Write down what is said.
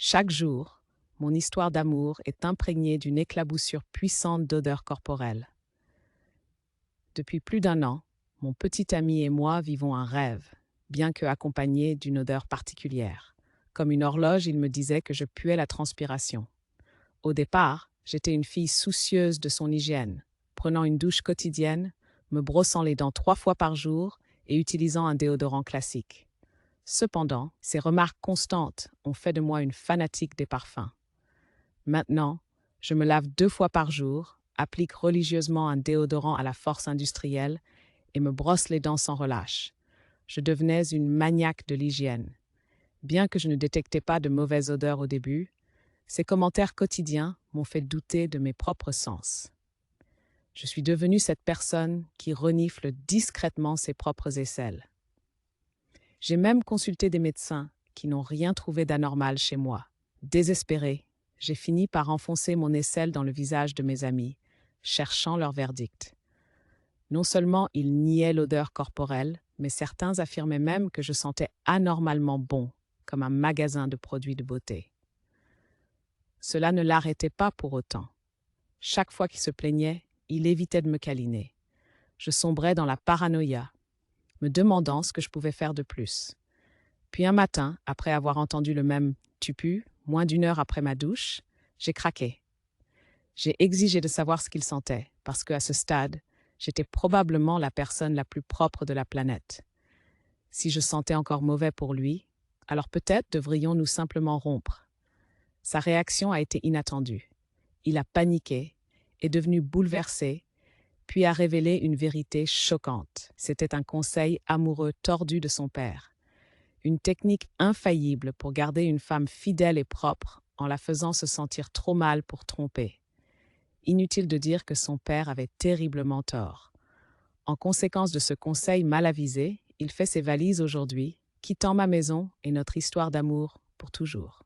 Chaque jour, mon histoire d'amour est imprégnée d'une éclaboussure puissante d'odeurs corporelles. Depuis plus d'un an, mon petit ami et moi vivons un rêve, bien que accompagné d'une odeur particulière. Comme une horloge, il me disait que je puais la transpiration. Au départ, j'étais une fille soucieuse de son hygiène, prenant une douche quotidienne, me brossant les dents 3 fois par jour et utilisant un déodorant classique. Cependant, ces remarques constantes ont fait de moi une fanatique des parfums. Maintenant, je me lave 2 fois par jour, applique religieusement un déodorant à la force industrielle et me brosse les dents sans relâche. Je devenais une maniaque de l'hygiène. Bien que je ne détectais pas de mauvaises odeurs au début, ces commentaires quotidiens m'ont fait douter de mes propres sens. Je suis devenue cette personne qui renifle discrètement ses propres aisselles. J'ai même consulté des médecins qui n'ont rien trouvé d'anormal chez moi. Désespérée, j'ai fini par enfoncer mon aisselle dans le visage de mes amis, cherchant leur verdict. Non seulement ils niaient l'odeur corporelle, mais certains affirmaient même que je sentais anormalement bon, comme un magasin de produits de beauté. Cela ne l'arrêtait pas pour autant. Chaque fois qu'il se plaignait, il évitait de me câliner. Je sombrais dans la paranoïa, me demandant ce que je pouvais faire de plus. Puis un matin, après avoir entendu le même « tu pues », moins d'1 heure après ma douche, j'ai craqué. J'ai exigé de savoir ce qu'il sentait, parce qu'à ce stade, j'étais probablement la personne la plus propre de la planète. Si je sentais encore mauvais pour lui, alors peut-être devrions-nous simplement rompre. Sa réaction a été inattendue. Il a paniqué, est devenu bouleversé, puis a révélé une vérité choquante. C'était un conseil amoureux tordu de son père. Une technique infaillible pour garder une femme fidèle et propre en la faisant se sentir trop mal pour tromper. Inutile de dire que son père avait terriblement tort. En conséquence de ce conseil mal avisé, il fait ses valises aujourd'hui, quittant ma maison et notre histoire d'amour pour toujours.